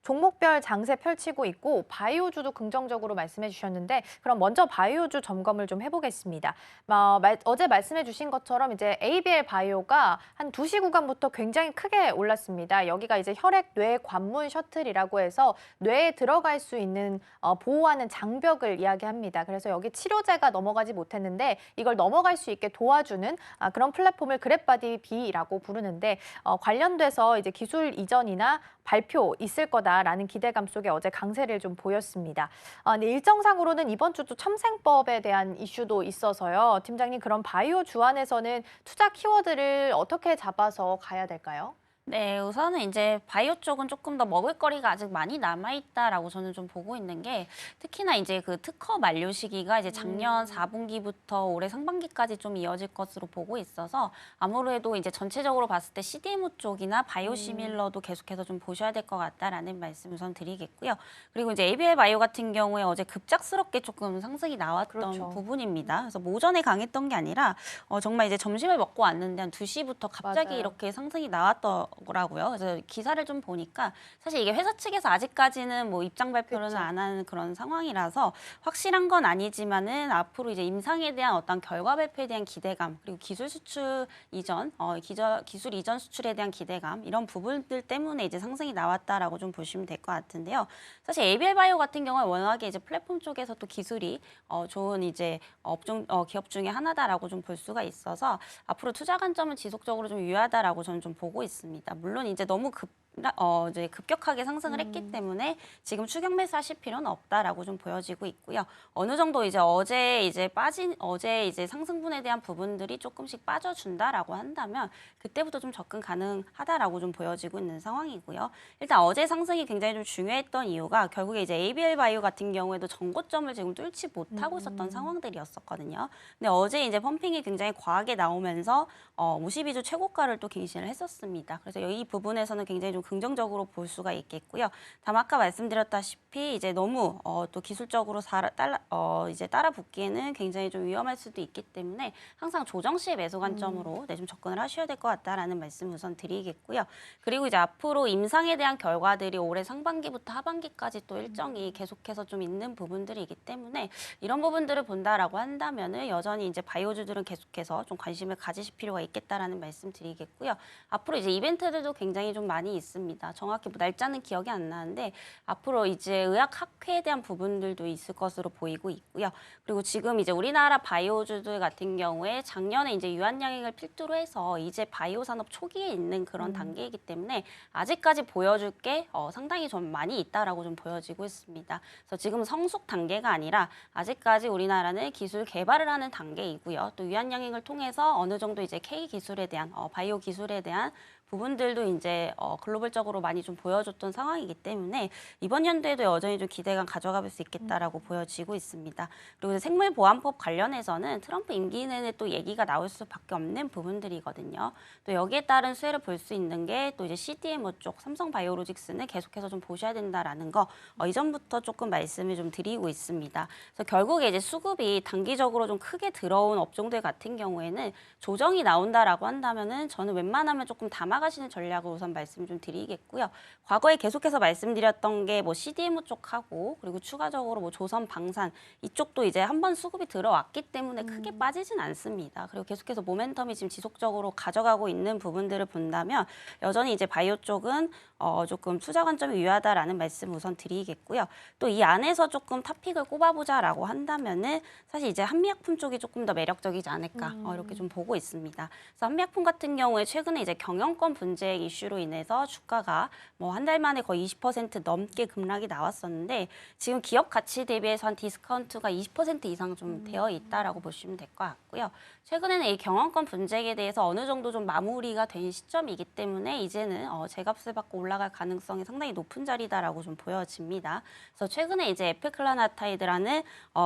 종목별 장세 펼치고 있고 바이오주도 긍정적으로 말씀해 주셨는데 그럼 먼저 바이오주 점검을 좀 해보겠습니다. 어제 말씀해 주신 것처럼 이제 ABL 바이오가 한 2시 구간부터 굉장히 크게 올랐습니다. 여기가 이제 혈액 뇌 관문 셔틀이라고 해서 뇌에 들어갈 수 있는 보호하는 장벽을 이야기합니다. 그래서 여기 치료제가 넘어가지 못했는데 이걸 넘어갈 수 있게 도와주는 그런 플랫폼을 그랩바디 B라고 부르는데 관련돼서 이제 기술 이전이나 발표 있을 거다라는 기대감 속에 어제 강세를 좀 보였습니다. 근데 일정상으로는 이번 주도 첨생법에 대한 이슈도 있어서요. 팀장님, 그런 바이오 주안에서는 투자 키워드를 어떻게 잡아서 가야 될까요? 네, 우선은 이제 바이오 쪽은 조금 더 먹을거리가 아직 많이 남아있다라고 저는 좀 보고 있는 게 특히나 이제 그 특허 만료 시기가 이제 작년 4분기부터 올해 상반기까지 좀 이어질 것으로 보고 있어서 아무래도 이제 전체적으로 봤을 때 CDMO 쪽이나 바이오시밀러도 계속해서 좀 보셔야 될 것 같다라는 말씀 우선 드리겠고요. 그리고 이제 ABL 바이오 같은 경우에 어제 급작스럽게 조금 상승이 나왔던 그렇죠. 부분입니다. 그래서 모전에 강했던 게 아니라 정말 이제 점심을 먹고 왔는데 한 2시부터 갑자기 맞아요. 이렇게 상승이 나왔더라고요. 그래서 기사를 좀 보니까 사실 이게 회사 측에서 아직까지는 뭐 입장 발표를 그쵸. 안 하는 그런 상황이라서 확실한 건 아니지만은 앞으로 이제 임상에 대한 어떤 결과 발표에 대한 기대감 그리고 기술 수출 이전, 기술 이전 수출에 대한 기대감 이런 부분들 때문에 이제 상승이 나왔다라고 좀 보시면 될 것 같은데요. 사실 ABL 바이오 같은 경우에 워낙에 이제 플랫폼 쪽에서 또 기술이 좋은 이제 기업 중에 하나다라고 좀 볼 수가 있어서 앞으로 투자 관점은 지속적으로 좀 유효하다라고 저는 좀 보고 있습니다. 물론 이제 너무 이제 급격하게 상승을 했기 때문에 지금 추격 매수하실 필요는 없다라고 좀 보여지고 있고요. 어느 정도 이제 어제 이제 상승분에 대한 부분들이 조금씩 빠져준다라고 한다면 그때부터 좀 접근 가능하다라고 좀 보여지고 있는 상황이고요. 일단 어제 상승이 굉장히 좀 중요했던 이유가 결국에 이제 ABL 바이오 같은 경우에도 전고점을 지금 뚫지 못하고 있었던 상황들이었었거든요. 근데 어제 이제 펌핑이 굉장히 과하게 나오면서 52주 최고가를 또 갱신을 했었습니다. 그래서 이 부분에서는 굉장히 좀 긍정적으로 볼 수가 있겠고요. 다만 아까 말씀드렸다시피 이제 너무 또 기술적으로 이제 따라 붙기에는 굉장히 좀 위험할 수도 있기 때문에 항상 조정 시의 매수 관점으로 좀 접근을 하셔야 될 것 같다라는 말씀 우선 드리겠고요. 그리고 이제 앞으로 임상에 대한 결과들이 올해 상반기부터 하반기까지 또 일정이 계속해서 좀 있는 부분들이기 때문에 이런 부분들을 본다라고 한다면은 여전히 이제 바이오주들은 계속해서 좀 관심을 가지실 필요가 있겠다라는 말씀 드리겠고요. 앞으로 이제 이벤트들도 굉장히 좀 많이 있습니다. 정확히 뭐 날짜는 기억이 안 나는데 앞으로 이제 의학학회에 대한 부분들도 있을 것으로 보이고 있고요. 그리고 지금 이제 우리나라 바이오주들 같은 경우에 작년에 이제 유한양행을 필두로 해서 이제 바이오 산업 초기에 있는 그런 단계이기 때문에 아직까지 보여줄 게 상당히 좀 많이 있다라고 좀 보여지고 있습니다. 그래서 지금 성숙 단계가 아니라 아직까지 우리나라는 기술 개발을 하는 단계이고요. 또 유한양행을 통해서 어느 정도 이제 K 기술에 대한 바이오 기술에 대한 부분들도 이제 글로벌적으로 많이 좀 보여줬던 상황이기 때문에 이번 연도에도 여전히 좀 기대감 가져갈 수 있겠다라고 보여지고 있습니다. 그리고 이제 생물보안법 관련해서는 트럼프 임기 내내 또 얘기가 나올 수밖에 없는 부분들이거든요. 또 여기에 따른 수혜를 볼 수 있는 게 또 이제 CDMO 쪽 삼성바이오로직스는 계속해서 좀 보셔야 된다라는 거 이전부터 조금 말씀을 좀 드리고 있습니다. 그래서 결국에 이제 수급이 단기적으로 좀 크게 들어온 업종들 같은 경우에는 조정이 나온다라고 한다면은 저는 웬만하면 조금 담아가시는 전략을 우선 말씀 좀 드리겠고요. 과거에 계속해서 말씀드렸던 게 뭐 CDMO 쪽하고 그리고 추가적으로 뭐 조선 방산 이쪽도 이제 한번 수급이 들어왔기 때문에 크게 빠지진 않습니다. 그리고 계속해서 모멘텀이 지금 지속적으로 가져가고 있는 부분들을 본다면 여전히 이제 바이오 쪽은 조금 투자 관점이 유효하다라는 말씀 우선 드리겠고요. 또 이 안에서 조금 탑픽을 꼽아보자라고 한다면은 사실 이제 한미약품 쪽이 조금 더 매력적이지 않을까 이렇게 좀 보고 있습니다. 그래서 한미약품 같은 경우에 최근에 이제 경영권 분쟁 이슈로 인해서 주가가 뭐 한 달 만에 거의 20% 넘게 급락이 나왔었는데 지금 기업 가치 대비해서 한 디스카운트가 20% 이상 좀 되어 있다라고 보시면 될 것 같고요. 최근에는 이 경영권 분쟁에 대해서 어느 정도 좀 마무리가 된 시점이기 때문에 이제는 제값을 받고 올라갈 가능성이 상당히 높은 자리다라고 좀 보여집니다. 그래서 최근에 이제 에페클라나타이드라는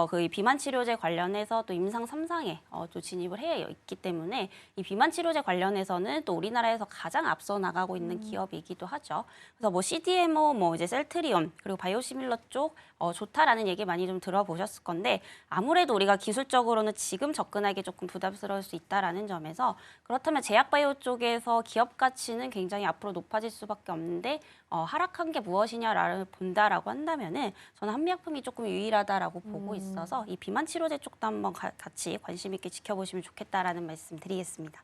그 비만 치료제 관련해서 또 임상 3상에 또 진입을 해 있기 때문에 이 비만 치료제 관련해서는 또 우리나라에서 가장 가장 앞서 나가고 있는 기업이기도 하죠. 그래서 뭐 CDMO, 뭐 이제 셀트리온 그리고 바이오시밀러 쪽 좋다라는 얘기 많이 좀 들어보셨을 건데 아무래도 우리가 기술적으로는 지금 접근하기 조금 부담스러울 수 있다라는 점에서 그렇다면 제약바이오 쪽에서 기업 가치는 굉장히 앞으로 높아질 수밖에 없는데 하락한 게 무엇이냐를 본다라고 한다면은 저는 한미약품이 조금 유일하다라고 보고 있어서 이 비만 치료제 쪽도 한번 같이 관심 있게 지켜보시면 좋겠다라는 말씀 드리겠습니다.